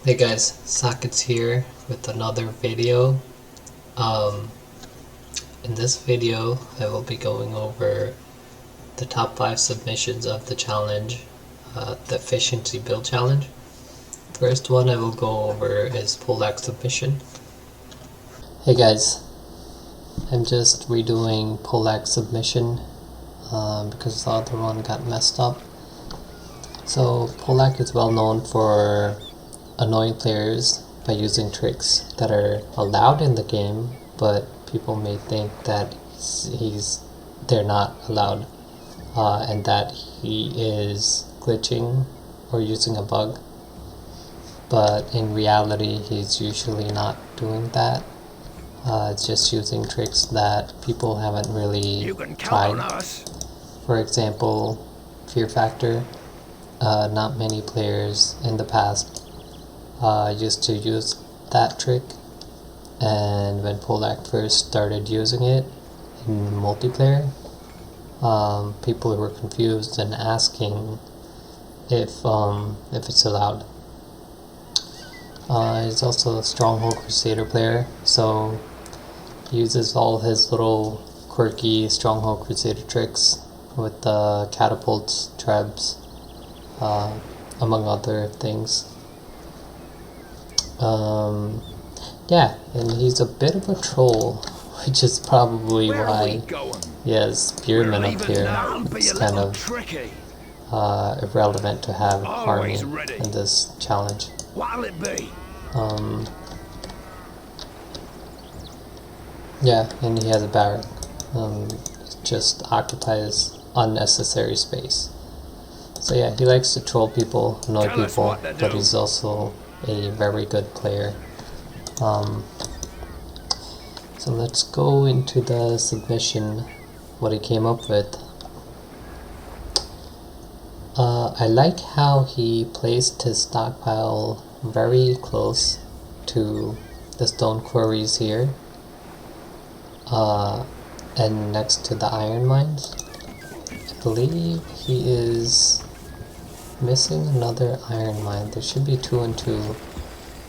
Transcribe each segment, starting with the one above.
Hey guys, Sockets here with another video. In this video I will be going over the top 5 submissions of the challenge, the efficiency build challenge. First one I will go over is Polak submission. Hey guys, I'm just redoing Polak submission because the other one got messed up. So Polak is well known for annoying players by using tricks that are allowed in the game, but people may think that they're not allowed, and that he is glitching or using a bug. But in reality, he's usually not doing that. It's just using tricks that people haven't really tried. For example, Fear Factor. Not many players in the past used to use that trick, and when Polak first started using it in multiplayer, people were confused and asking if it's allowed. He's also a Stronghold Crusader player, so he uses all his little quirky Stronghold Crusader tricks with the catapults, trebs, among other things. Yeah, and he's a bit of a troll, which is probably why he has Spearman up here. It's kind of irrelevant to have army in this challenge. Yeah, and he has a barrack. It just occupies unnecessary space. So yeah, he likes to troll people, annoy people, but he's also a very good player. So let's go into the submission, what he came up with. I like how he placed his stockpile very close to the stone quarries here, and next to the iron mines. I believe he is missing another iron mine. There should be 2 and 2. I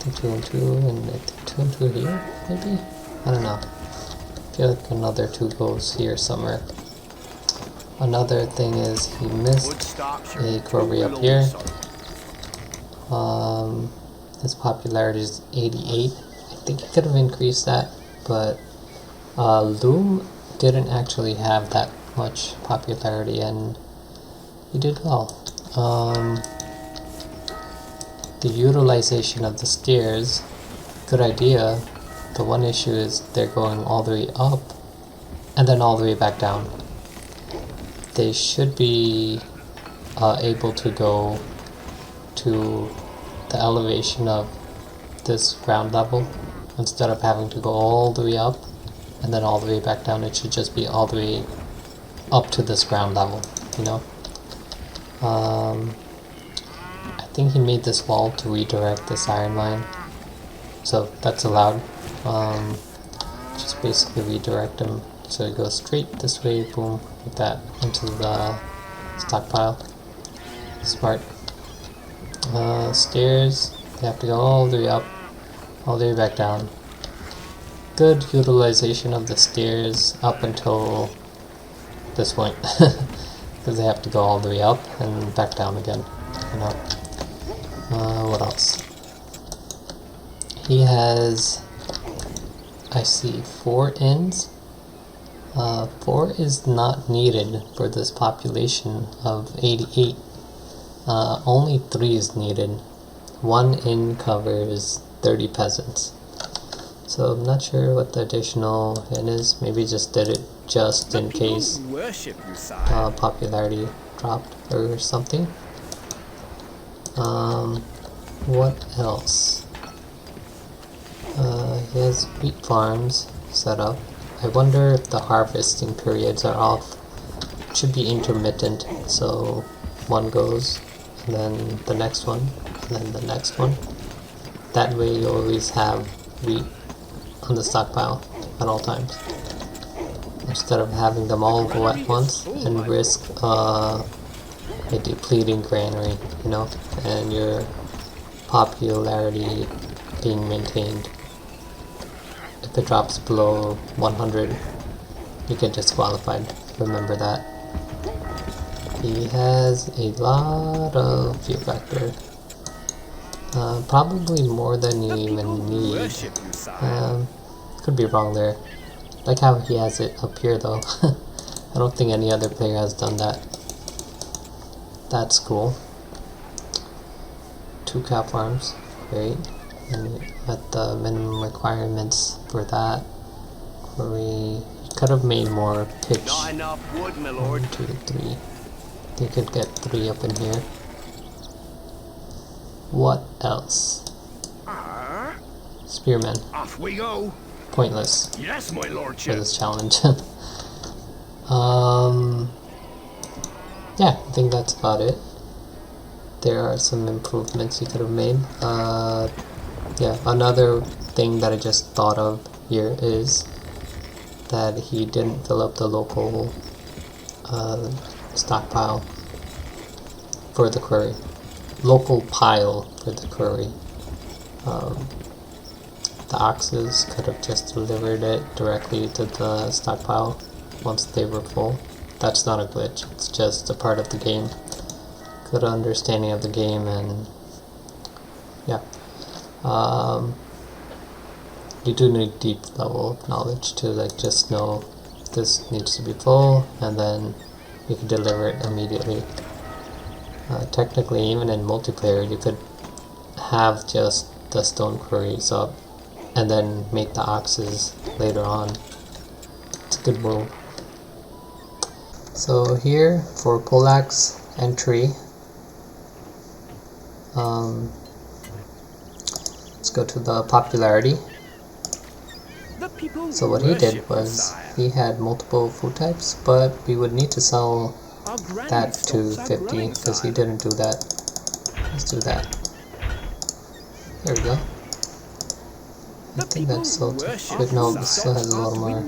think 2 and 2, and I think 2 and 2 here, maybe? I don't know. I feel like another 2 goes here somewhere. Another thing is he missed a quarry up here. His popularity is 88. I think he could have increased that, but Loom didn't actually have that much popularity, and he did well. The utilization of the stairs, good idea. The one issue is they're going all the way up and then all the way back down. They should be able to go to the elevation of this ground level instead of having to go all the way up and then all the way back down. It should just be all the way up to this ground level, you know. I think he made this wall to redirect this iron mine, so that's allowed. Just basically redirect him so it goes straight this way, boom, like that, into the stockpile. Smart. Stairs, they have to go all the way up, all the way back down. Good utilization of the stairs up until this point, because they have to go all the way up and back down again, you know. What else? He has, I see, 4 ends. 4 is not needed for this population of 88. Only 3 is needed. 1 inn covers 30 peasants. So I'm not sure what the additional inn is. Maybe just did it just in case popularity dropped or something. What else? He has wheat farms set up. I wonder if the harvesting periods are off. It should be intermittent, so one goes, and then the next one, and then the next one. That way you always have wheat on the stockpile at all times, instead of having them all go at once and risk a depleting granary, you know, and you're popularity being maintained. If it drops below 100, you get disqualified. Remember that. He has a lot of fear factor. Probably more than you even need. Could be wrong there. Like how he has it up here though. I don't think any other player has done that. That's cool. 2 cow farms, great. And at the minimum requirements for that, we could have made more pitch. Not enough wood, my lord. 1, 2, 3. They could get 3 up in here. What else? Spearmen. Off we go. Pointless Yes, my for lordship. this challenge. Yeah, I think that's about it. There are some improvements you could have made. Yeah, another thing that I just thought of here is that he didn't fill up the local stockpile for the quarry. Local pile for the quarry. The oxes could have just delivered it directly to the stockpile once they were full. That's not a glitch, it's just a part of the game. Good understanding of the game, and yeah. You do need deep level of knowledge to like just know this needs to be full, and then you can deliver it immediately. Technically, even in multiplayer, you could have just the stone quarries up and then make the oxes later on. It's a good move. So here for Polak's entry, let's go to the popularity. So what he did was he had multiple food types, but we would need to sell that to 50 because he didn't do that. Let's do that. There we go. I think that's so. Wait, no, this still has a little more.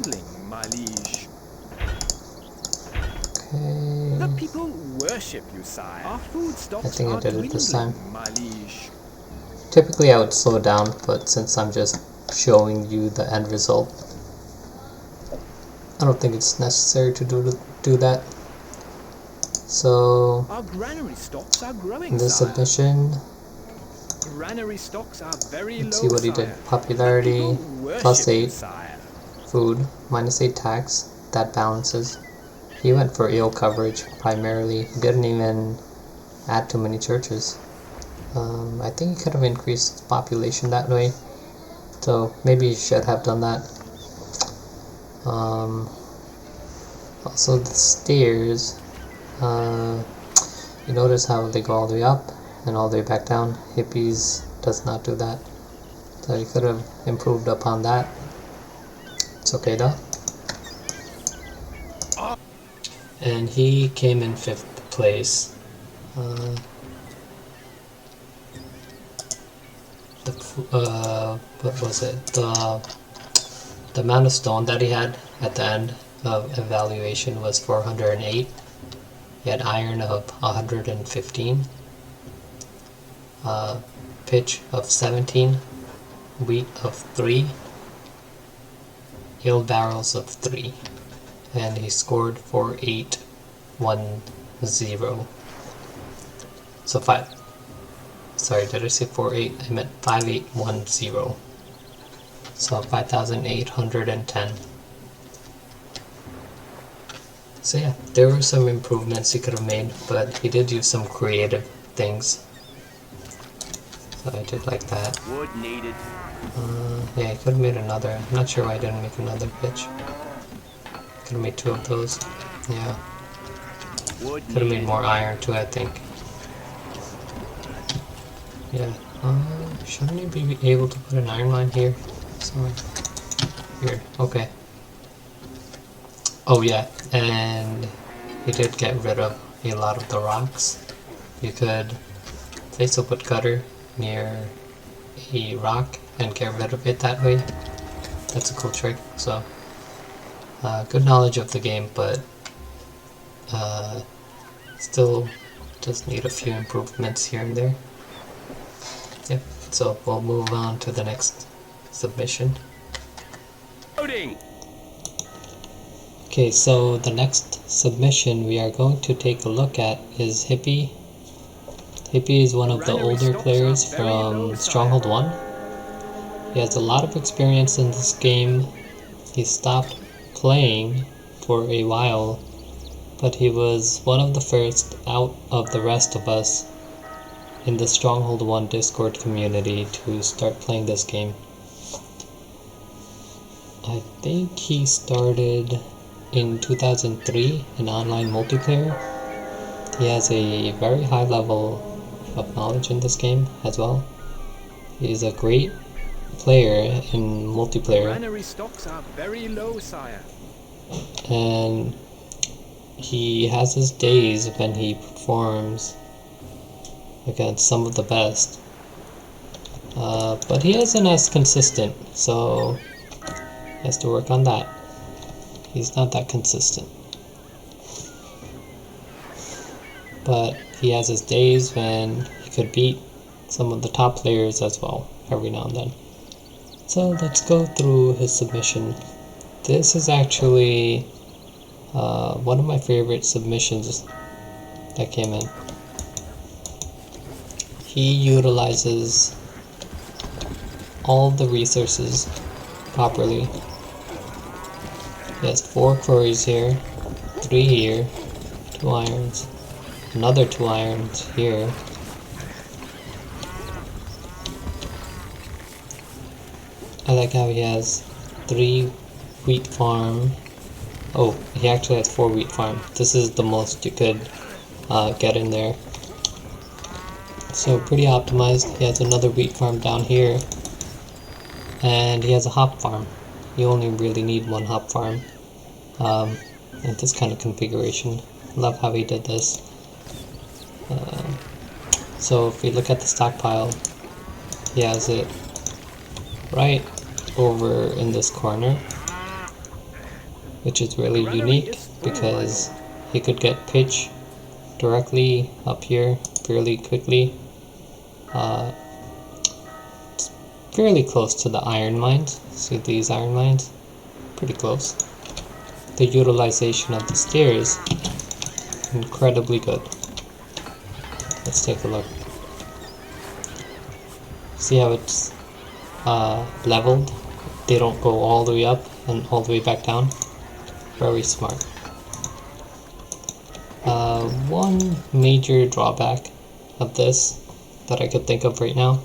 Okay. The people worship you, sire. Our food stocks I think I did it this time. my liege. Typically I would slow down, but since I'm just showing you the end result, I don't think it's necessary to do that. So Our granary stocks are growing, in this sire. submission, Granary stocks are very let's low, see what he did. sire. Popularity The people worship plus you, 8, sire. food minus 8 tax, that balances. He went for ill coverage primarily. He didn't even add too many churches. I think he could have increased population that way, so maybe he should have done that. Also the stairs, you notice how they go all the way up and all the way back down. Hippies does not do that, so you could have improved upon that. It's okay though. And he came in 5th place. What was it? The amount of stone that he had at the end of evaluation was 408. He had iron of 115, pitch of 17, wheat of 3, hill barrels of 3, and he scored 4810. So 5. Sorry, did I say 48? I meant 5810. So 5,810. So yeah, there were some improvements he could have made, but he did use some creative things. So I did like that. Wood needed. Yeah, he could have made another. I'm not sure why I didn't make another pitch. Could have made 2 of those. Yeah. Wood Could have made needed. more iron too, I think. Yeah. Shouldn't he be able to put an iron line here? Somewhere. Weird. Okay. Oh yeah, and he did get rid of a lot of the rocks. You could place a woodcutter near a rock and get rid of it that way. That's a cool trick. So, good knowledge of the game, but still just need a few improvements here and there. Yep, so we'll move on to the next submission. Loading. Okay, so the next submission we are going to take a look at is Hippie. Hippie is one of the older players from Stronghold 1. He has a lot of experience in this game. He stopped playing for a while, but he was one of the first out of the rest of us in the Stronghold 1 Discord community to start playing this game. I think he started in 2003 in online multiplayer. He has a very high level of knowledge in this game as well. He is a great player in multiplayer. Granary stocks are very low, sire. And he has his days when he performs against some of the best. But he isn't as consistent, so he has to work on that. He's not that consistent. But he has his days when he could beat some of the top players as well, every now and then. So let's go through his submission. This is actually one of my favorite submissions that came in. He utilizes all the resources properly. He has 4 quarries here, 3 here, 2 irons, another 2 irons here. I like how he has 3 wheat farm. Oh, he actually has 4 wheat farm. This is the most you could get in there. So pretty optimized. He has another wheat farm down here. And he has a hop farm. You only really need 1 hop farm. In this kind of configuration. Love how he did this. So if we look at the stockpile, he has it right over in this corner, which is really unique because he could get pitch directly up here fairly quickly. It's fairly close to the iron mines. See these iron mines? Pretty close. The utilization of the stairs, incredibly good. Let's take a look. See how it's leveled? They don't go all the way up and all the way back down. Very smart. One major drawback of this that I could think of right now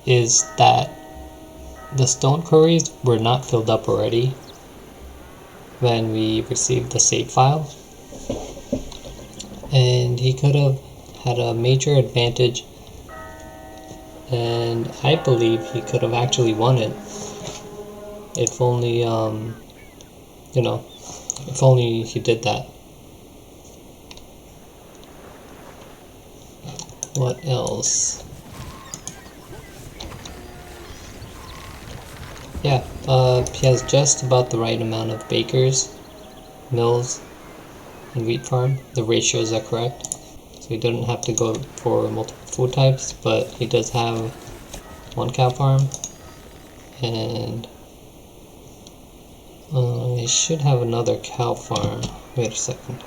is that the stone quarries were not filled up already when we received the save file, and he could have had a major advantage, and I believe he could have actually won it if only if only he did that. What else? Yeah, he has just about the right amount of bakers, mills, and wheat farm. The ratios are correct, so he doesn't have to go for multiple food types, but he does have 1 cow farm, and he should have another cow farm. Wait a second.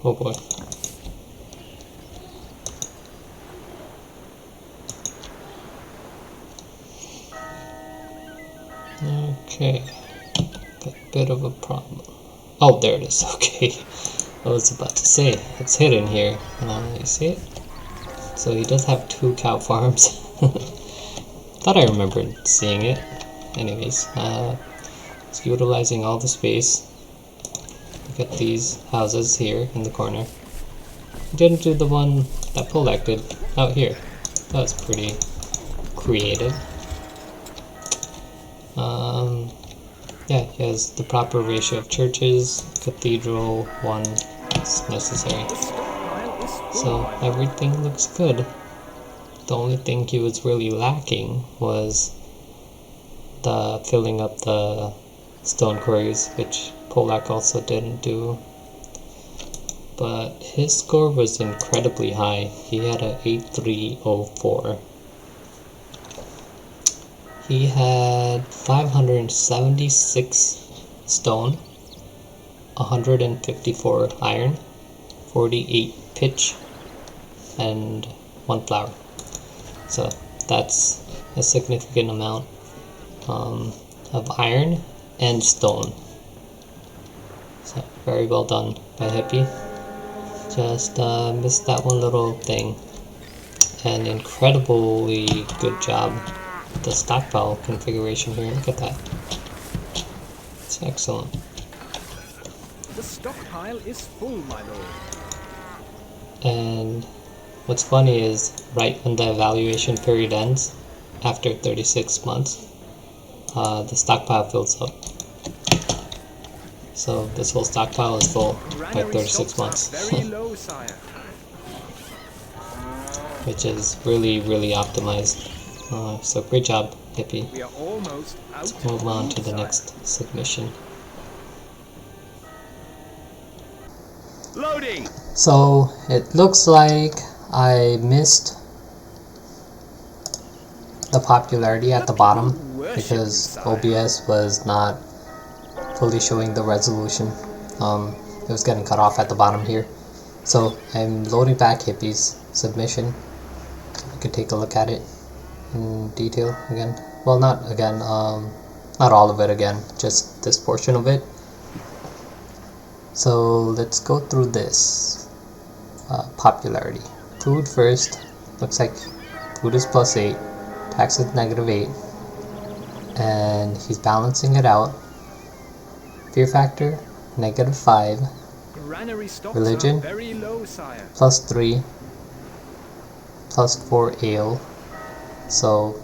Oh boy. Okay, got a bit of a problem. Oh, there it is. Okay, I was about to say it's hidden here. You see it? So he does have 2 cow farms. Thought I remembered seeing it. Anyways, it's utilizing all the space. Look at these houses here in the corner. He didn't do the one that Polak did out here. That was pretty creative. Yeah, he has the proper ratio of churches, cathedral, 1 is necessary. So everything looks good. The only thing he was really lacking was the filling up the stone quarries, which Polak also didn't do. but his score was incredibly high. He had a 8304. He had 576 stone, 154 iron, 48 pitch, and 1 flour. So that's a significant amount of iron and stone. So very well done by Hippie. Just missed that one little thing. And incredibly good job with the stockpile configuration here. Look at that. It's excellent. The stockpile is full, my lord. And what's funny is right when the evaluation period ends, after 36 months, the stockpile fills up. So this whole stockpile is full by 36 months. Very low, sire. Which is really optimized. So great job, Hippie. We are almost out. Let's move on to the next submission. Loading. So it looks like I missed the popularity at the bottom because OBS was not fully showing the resolution. It was getting cut off at the bottom here. So I'm loading back Hippie's submission. You can take a look at it in detail again. Well, not again, not all of it again, just this portion of it. So let's go through this. Popularity. Food first. Looks like food is +8. Tax is -8. And he's balancing it out. Fear factor, -5. Granary stocks Religion, are very low, sire. +3. +4 ale. So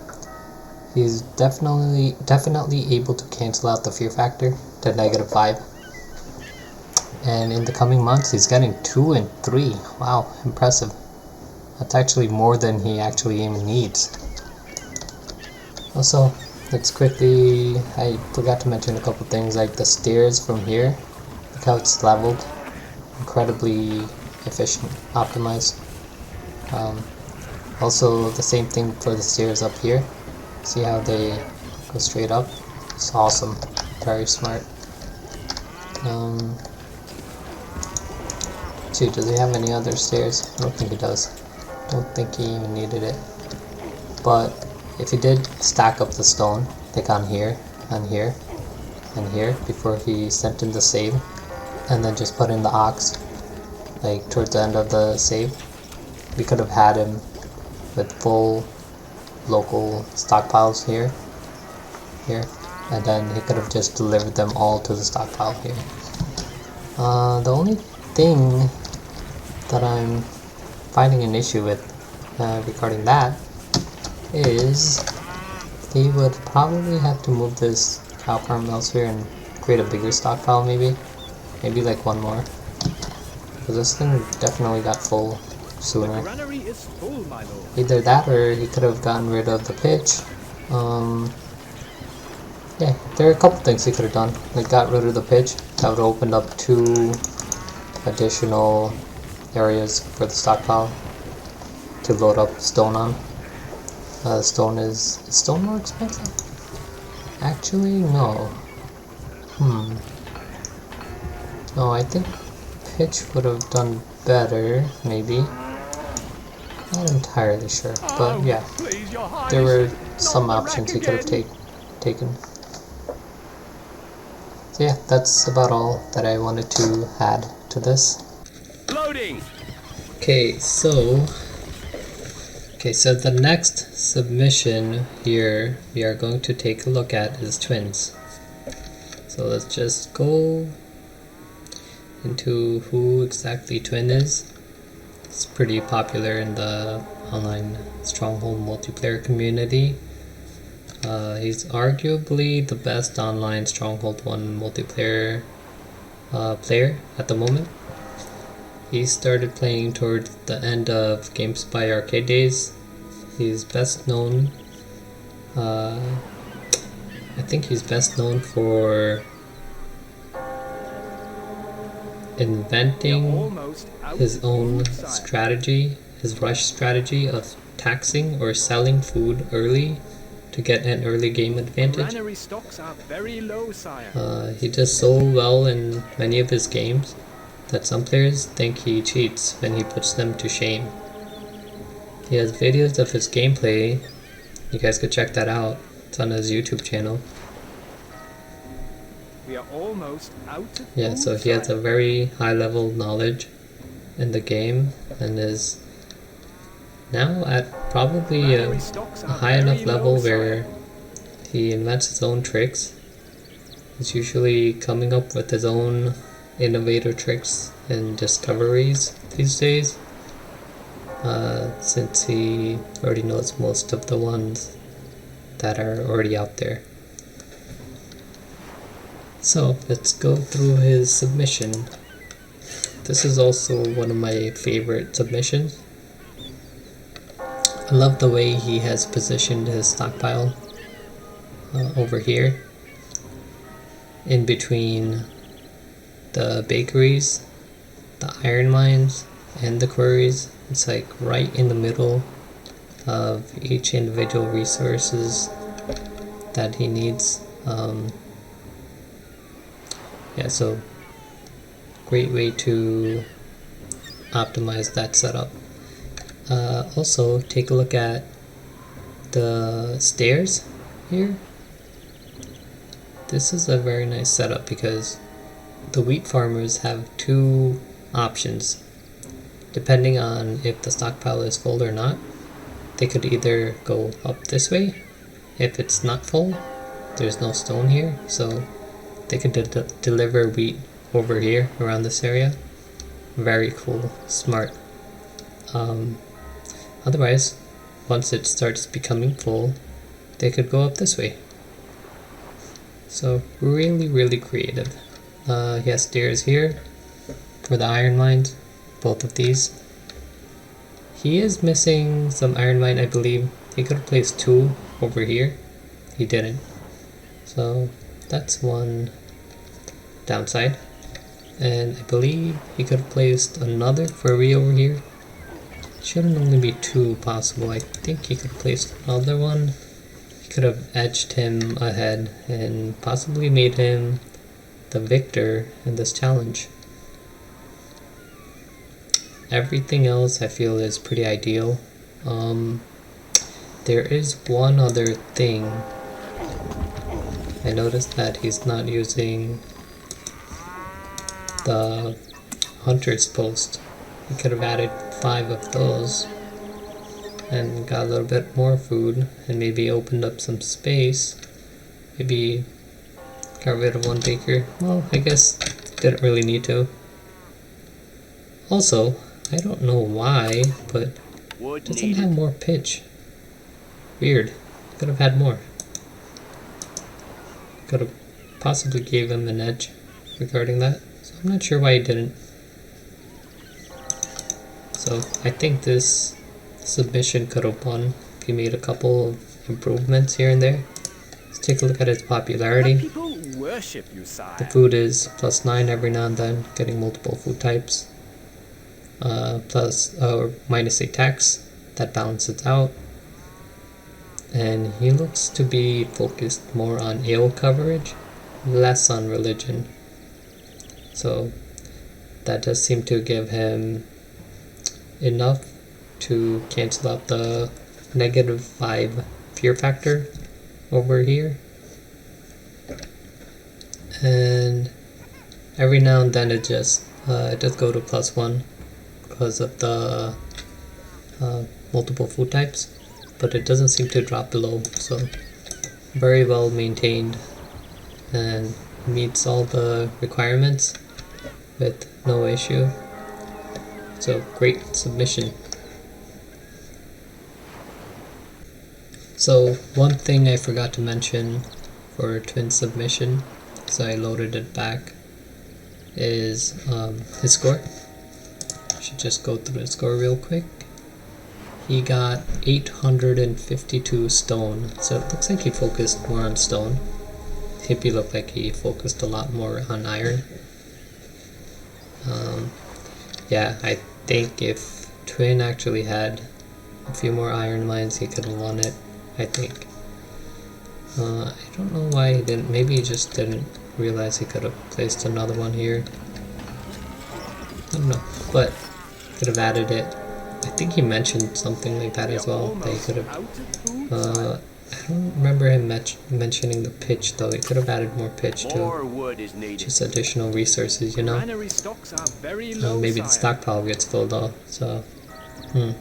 he's definitely able to cancel out the fear factor to -5. And in the coming months he's getting 2 and 3. Wow, impressive. That's actually more than he actually even needs. Also, let's quickly, I forgot to mention a couple things like the stairs from here. Look how it's leveled. Incredibly efficient, optimized. Also the same thing for the stairs up here. See how they go straight up? It's awesome. Very smart. Gee, does he have any other stairs? I don't think he does. Don't think he even needed it. But if he did stack up the stone, like on here, and here, and here, before he sent in the save, and then just put in the ox, like towards the end of the save, we could have had him with full local stockpiles here, and then he could have just delivered them all to the stockpile here. The only thing that I'm finding an issue with regarding that is he would probably have to move this cow farm elsewhere and create a bigger stockpile, maybe like one more, because this thing definitely got full sooner. The granary is full, my lord. Either that or he could have gotten rid of the pitch. Yeah, there are a couple things he could have done. Like got rid of the pitch. That would have opened up 2 additional areas for the stockpile to load up stone on. Stone is stone more expensive? Actually, no. No, I think pitch would have done better, maybe. Not entirely sure, but yeah, there were some options he could have taken. So yeah, that's about all that I wanted to add to this. Loading. Okay, so the next submission here we are going to take a look at is twins. So let's just go into who exactly Twin is. It's pretty popular in the online Stronghold multiplayer community. He's arguably the best online Stronghold 1 multiplayer player at the moment. He started playing towards the end of GameSpy arcade days. He's best known, I think he's best known for inventing Almost out his of own food, sire. strategy, his rush strategy of taxing or selling food early to get an early game advantage. Granary stocks are very low, sire. He does so well in many of his games that some players think he cheats when he puts them to shame. He has videos of his gameplay. You guys could check that out. It's on his YouTube channel. We are almost out of Yeah, food, so he has a sire. very high level knowledge in the game and is now at probably Granary stocks a are high very enough level low, sire. where he invents his own tricks. He's usually coming up with his own innovative tricks and discoveries these days, since he already knows most of the ones that are already out there. So let's go through his submission. This is also one of my favorite submissions. I love the way he has positioned his stockpile over here in between the bakeries, the iron mines, and the quarries. It's like right in the middle of each individual resources that he needs. Yeah, so great way to optimize that setup. Also, take a look at the stairs here. This is a very nice setup because the wheat farmers have two options. Depending on if the stockpile is full or not, they could either go up this way. If it's not full, there's no stone here, so they could deliver wheat over here around this area. Very cool, smart. Otherwise, once it starts becoming full, they could go up this way. So really creative. He has stairs here for the iron mines, both of these. He is missing some iron mine, I believe. He could have placed two over here. He didn't. So that's one downside. And I believe he could have placed another furry over here. Shouldn't only be two possible. I think he could have placed another one. He could have edged him ahead and possibly made him the victor in this challenge. Everything else I feel is pretty ideal. There is one other thing. I noticed that he's not using the hunter's post. He could have added 5 of those and got a little bit more food and maybe opened up some space. Maybe got rid of one baker. Well, I guess didn't really need to. Also, I don't know why, but it doesn't have more pitch. Weird. Could have had more. Could have possibly gave him an edge regarding that. So I'm not sure why he didn't. So I think this submission could have won if he made a couple of improvements here and there. Let's take a look at his popularity. People worship you, sire. The food is +9 every now and then, getting multiple food types. Plus or minus a tax, that balances out. And he looks to be focused more on ale coverage, less on religion. So that does seem to give him enough to cancel out the -5 fear factor over here. And every now and then it does go to +1 because of the multiple food types, but it doesn't seem to drop below, so very well maintained and meets all the requirements with no issue. So great submission. So one thing I forgot to mention for twin submission, so I loaded it back, is his score. Should just go through his score real quick. He got 852 stone, so it looks like he focused more on stone. Hippie looked like he focused a lot more on iron. yeah, I think if Twin actually had a few more iron mines, he could have won it, I think. I don't know why he didn't. Maybe he just didn't realize he could have placed another one here. I don't know, but could have added it. I think he mentioned something like that as well, that he could have. I don't remember him mentioning the pitch though. He could have added more pitch too. Just additional resources, you know. Maybe the stockpile gets filled up. So, I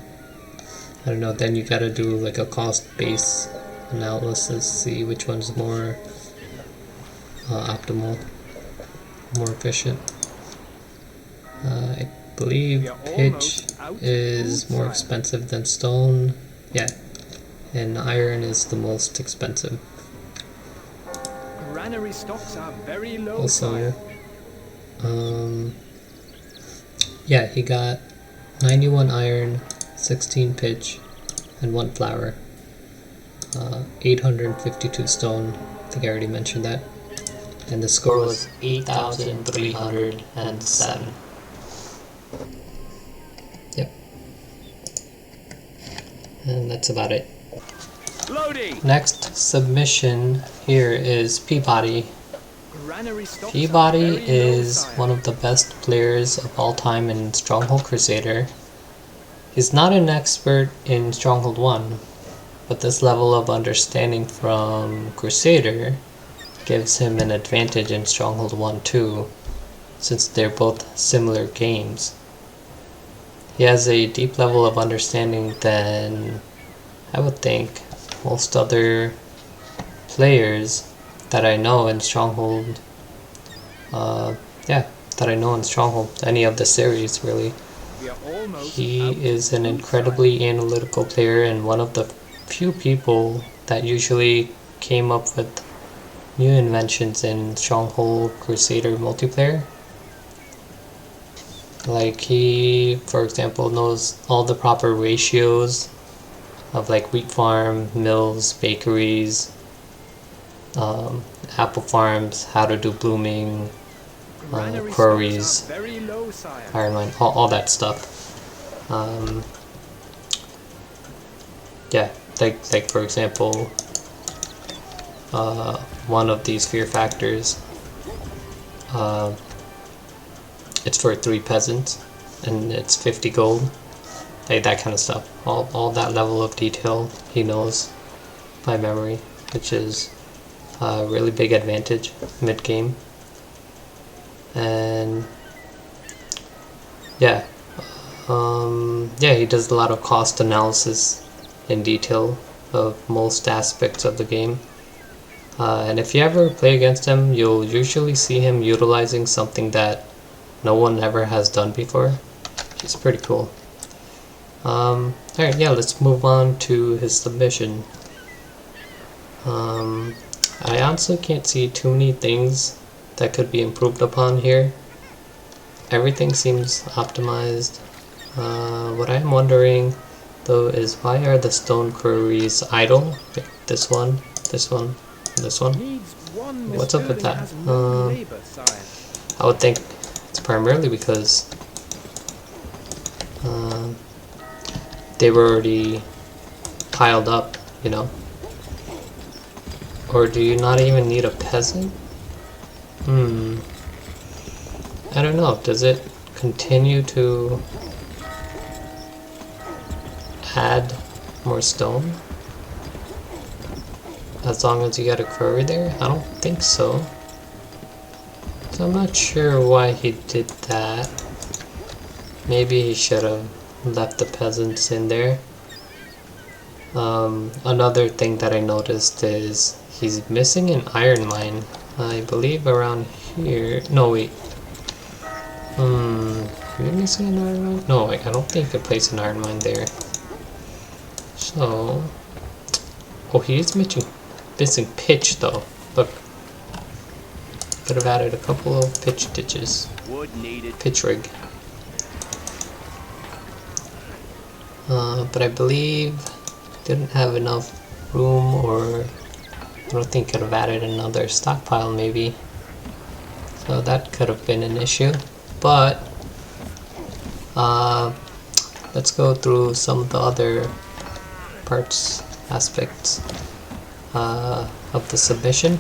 don't know. Then you gotta do like a cost-based analysis, see which one's more optimal, more efficient. I believe pitch is more expensive than stone. Yeah. And iron is the most expensive. Granary stocks are very low. Also, yeah, he got 91 iron, 16 pitch, and 1 flour. 852 stone. I think I already mentioned that. And the score was 8,307. Yep. And that's about it. Loading. Next submission here is Peabody. Peabody is one of the best players of all time in Stronghold Crusader. He's not an expert in Stronghold 1, but this level of understanding from Crusader gives him an advantage in Stronghold 1 too, since they're both similar games. He has a deep level of understanding than, I would think, most other players that I know in Stronghold. That I know in Stronghold, any of the series really. He is an incredibly analytical player and one of the few people that usually came up with new inventions in Stronghold Crusader multiplayer. Like he, for example, knows all the proper ratios of like wheat farm, mills, bakeries, apple farms, how to do blooming, quarries, iron mine, all that stuff. Yeah, like for example, one of these fear factors, it's for 3 peasants, and it's 50 gold. Like that kind of stuff. All that level of detail he knows by memory, which is a really big advantage mid-game. And yeah, he does a lot of cost analysis in detail of most aspects of the game. And if you ever play against him, you'll usually see him utilizing something that no one ever has done before. It's pretty cool. Alright, yeah, let's move on to his submission. I honestly can't see too many things that could be improved upon here. Everything seems optimized. What I'm wondering though is, why are the stone quarries idle? Like this one, this one, this one. What's up with that? I would think it's primarily because they were already piled up, you know? Or do you not even need a peasant? I don't know. Does it continue to add more stone as long as you got a quarry there? I don't think so. So I'm not sure why he did that. Maybe he should have left the peasants in there. Another thing that I noticed is he's missing an iron mine. I believe around here. No, wait. Are you missing an iron mine? No, wait, I don't think you could place an iron mine there. So, oh, he is missing pitch though. Look, could have added a couple of pitch ditches. Pitch rig. But I believe didn't have enough room, or I don't think could have added another stockpile maybe. So that could have been an issue. But Let's go through some of the other parts, aspects of the submission.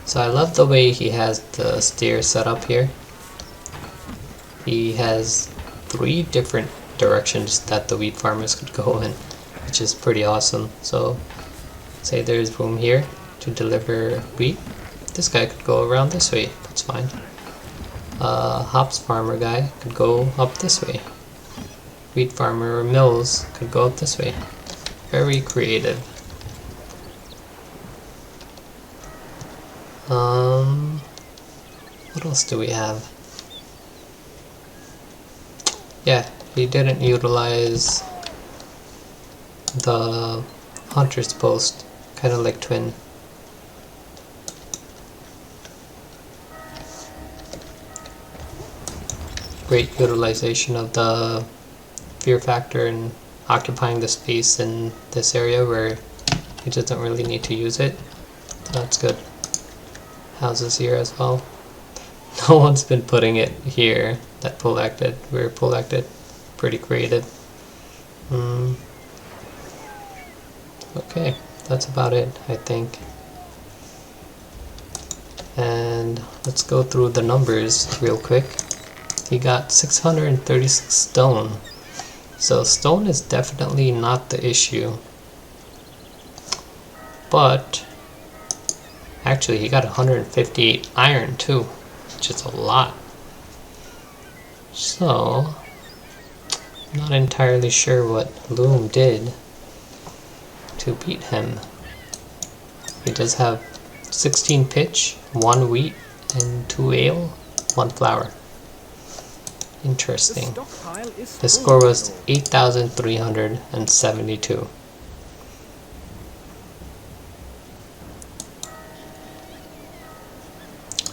So I love the way he has the steer set up here. He has 3 different directions that the wheat farmers could go in, which is pretty awesome. So say there's room here to deliver wheat, this guy could go around this way, that's fine. Hops farmer guy could go up this way. Wheat farmer mills could go up this way. Very creative. What else do we have? Yeah, he didn't utilize the hunter's post, kind of like twin. Great utilization of the fear factor and occupying the space in this area where he doesn't really need to use it. So that's good. Houses here as well. No one's been putting it here that Polak did, where Polak did. Pretty creative. Okay, that's about it, I think. And let's go through the numbers real quick. He got 636 stone. So stone is definitely not the issue. But actually he got 158 iron too, which is a lot. So I'm not entirely sure what Loom did to beat him. He does have 16 pitch, 1 wheat, and 2 ale, 1 flour. Interesting. The score was 8,372.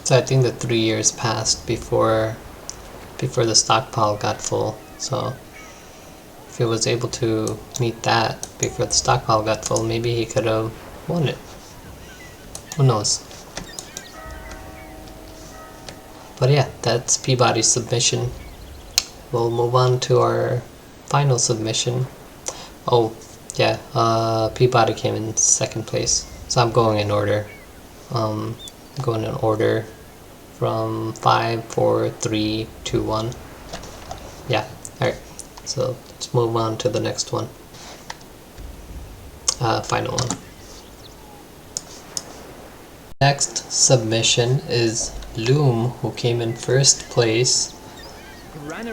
So I think the 3 years passed before the stockpile got full. So if he was able to meet that before the stockpile got full, maybe he could have won it. Who knows? But yeah, that's Peabody's submission. We'll move on to our final submission. Oh, yeah, Peabody came in 2nd place. So I'm going in order. I'm going in order from 5, 4, 3, 2, 1. Yeah, alright. So let's move on to the next one. Final one. Next submission is Loom, who came in 1st place.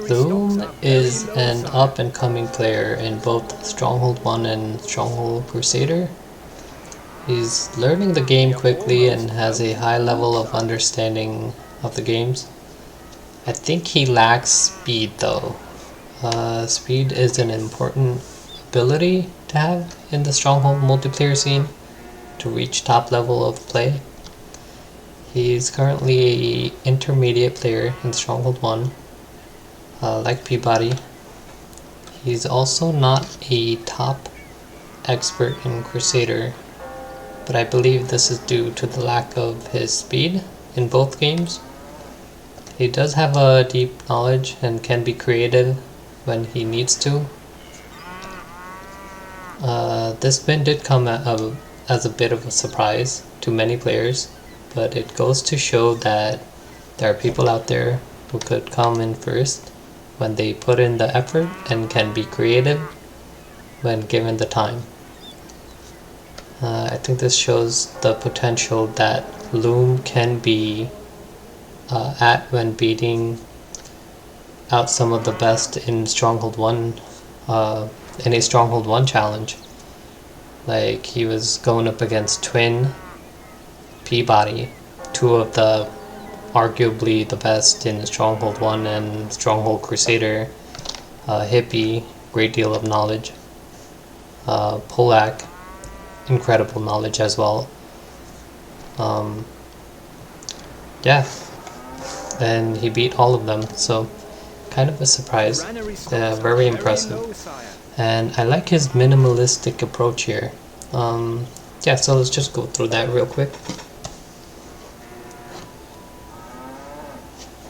Loom is an up-and-coming player in both Stronghold 1 and Stronghold Crusader. He's learning the game quickly and has a high level of understanding of the games. I think he lacks speed though. Speed is an important ability to have in the Stronghold multiplayer scene to reach top level of play. He's currently an intermediate player in Stronghold 1. Like Peabody, he's also not a top expert in Crusader, but I believe this is due to the lack of his speed in both games. He does have a deep knowledge and can be creative when he needs to. This win did come as a bit of a surprise to many players, but it goes to show that there are people out there who could come in first when they put in the effort and can be creative when given the time. I think this shows the potential that Loom can be at when beating out some of the best in Stronghold 1, in a Stronghold 1 challenge. Like he was going up against Twin, Peabody, 2 of the arguably the best in Stronghold 1 and Stronghold Crusader. Hippie, great deal of knowledge. Polak, incredible knowledge as well. Yeah, and he beat all of them, so kind of a surprise. Very impressive. And I like his minimalistic approach here. Yeah, so let's just go through that real quick.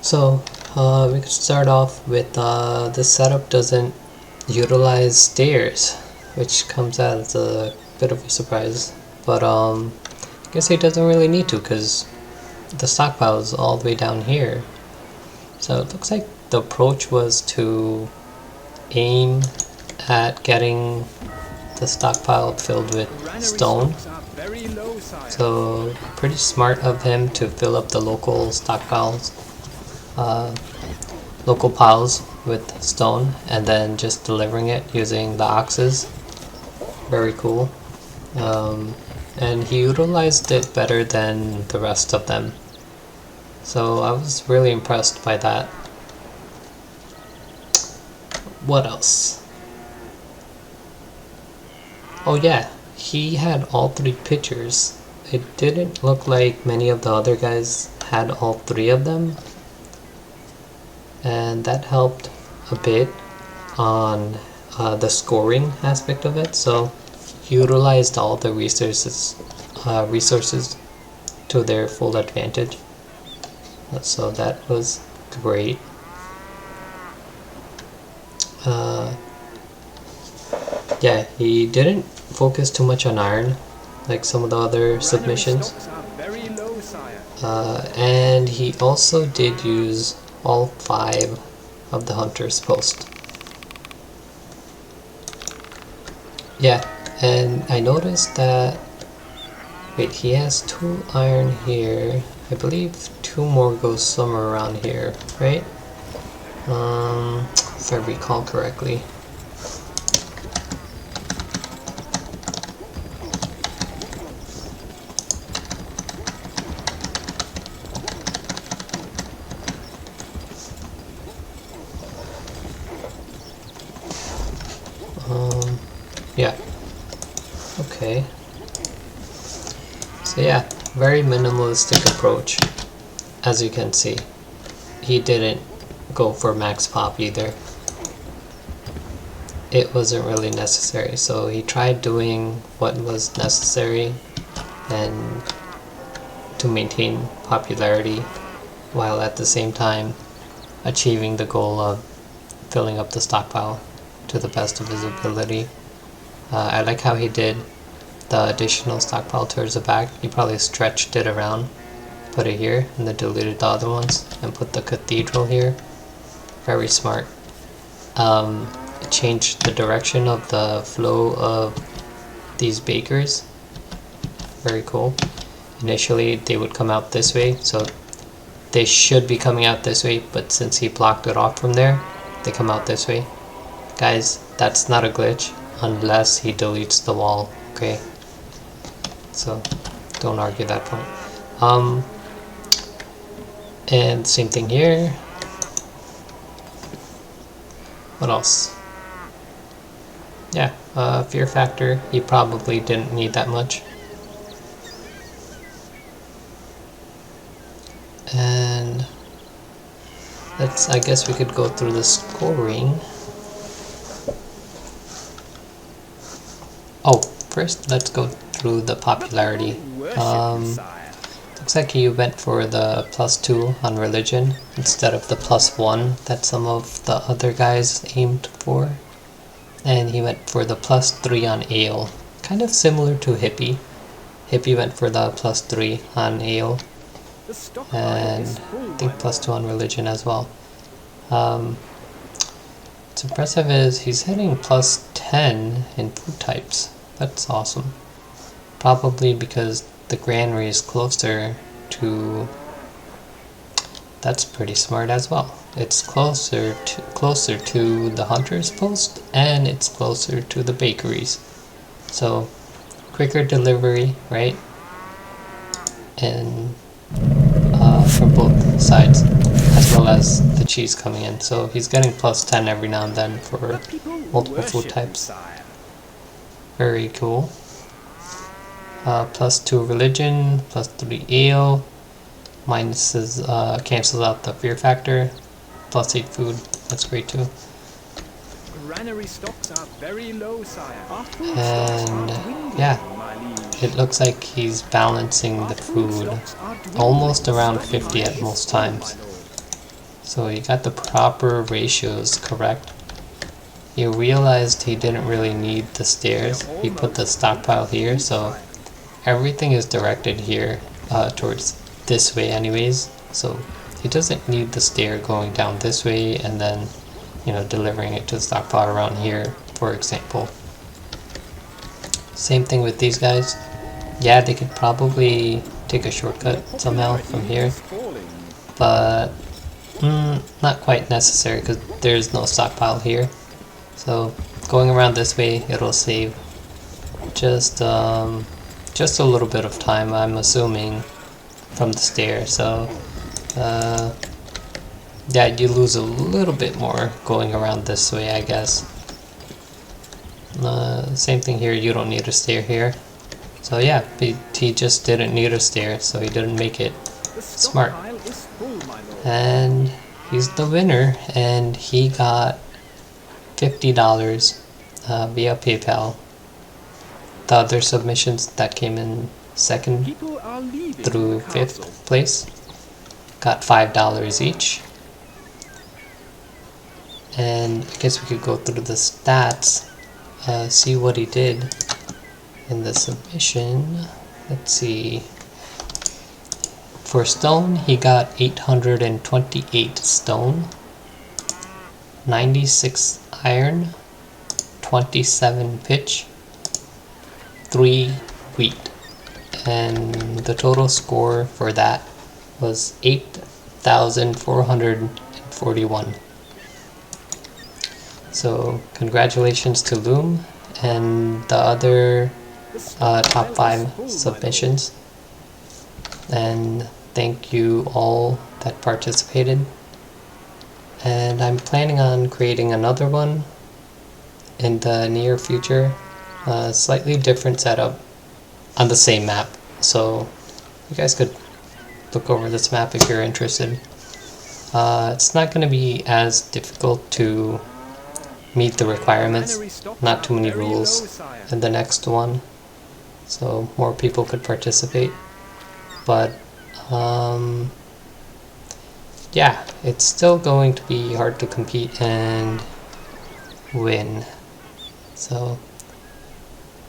So We could start off with this setup doesn't utilize stairs, which comes as a bit of a surprise. But I guess he doesn't really need to because the stockpile is all the way down here. So it looks like the approach was to aim at getting the stockpile filled with stone. So pretty smart of him to fill up the local stockpiles, local piles with stone, and then just delivering it using the oxes. Very cool. And he utilized it better than the rest of them. So I was really impressed by that. What else? Oh yeah, he had all 3 pictures. It didn't look like many of the other guys had all 3 of them. And that helped a bit on the scoring aspect of it. So he utilized all the resources to their full advantage. So that was great. Yeah, he didn't focus too much on iron like some of the other submissions. And he also did use all 5 of the hunter's post. Yeah, and I noticed that, wait, he has 2 iron here. I believe 2 more go somewhere around here, right? If I recall correctly. Yeah. Okay. So yeah, very minimalistic approach. As you can see, he didn't go for max pop either. It wasn't really necessary, so he tried doing what was necessary and to maintain popularity while at the same time achieving the goal of filling up the stockpile to the best of his ability. I like how he did the additional stockpile towards the back. He probably stretched it around, put it here, and then deleted the other ones and put the cathedral here. Very smart. It changed the direction of the flow of these bakers. Very cool. Initially they would come out this way, so they should be coming out this way, but since he blocked it off from there, they come out this way. Guys, that's not a glitch unless he deletes the wall, okay? So don't argue that point. And same thing here. What else? Yeah, fear factor, he probably didn't need that much. And I guess we could go through the scoring. Oh, first let's go through the popularity. Looks like he went for the +2 on religion instead of the +1 that some of the other guys aimed for. And he went for the +3 on Eilllees. Kind of similar to Hippie. Hippie went for the +3 on Eilllees. And I think +2 on religion as well. What's impressive is he's hitting +10 in food types. That's awesome. Probably because the granary is closer to... That's pretty smart as well. It's closer to the hunter's post, and it's closer to the bakeries. So quicker delivery, right? And from both sides, as well as the cheese coming in. So he's getting +10 every now and then for multiple food types. Very cool. +2 religion, +3 Eilllees, minuses cancels out the fear factor, +8 food. That's great too. Granary stocks are very low, sire. And yeah, it looks like he's balancing the food almost around 50 at most times. So he got the proper ratios correct. He realized he didn't really need the stairs. He put the stockpile here, so everything is directed here towards this way anyways. So he doesn't need the stair going down this way and then, you know, delivering it to the stockpile around here, for example. Same thing with these guys. Yeah, they could probably take a shortcut somehow from here, but not quite necessary because there's no stockpile here. So going around this way, it'll save just a little bit of time, I'm assuming, from the stair. So yeah, you lose a little bit more going around this way, I guess. Same thing here, you don't need a stair here. So yeah, he just didn't need a stair, so he didn't make it smart. And he's the winner, and he got $50 via PayPal. The other submissions that came in second through fifth place got $5 each. And I guess we could go through the stats, see what he did in the submission. Let's see. For stone, he got 828 stone, 96 iron, 27 pitch, 3 wheat, and the total score for that was 8,441. So congratulations to Loom and the other top 5 submissions, and thank you all that participated. And I'm planning on creating another one in the near future, slightly different setup on the same map, so you guys could look over this map if you're interested. It's not going to be as difficult to meet the requirements, not too many rules in the next one, so more people could participate. But yeah, it's still going to be hard to compete and win, so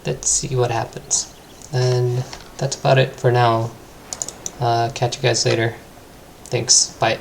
let's see what happens. And that's about it for now. Catch you guys later. Thanks, bye.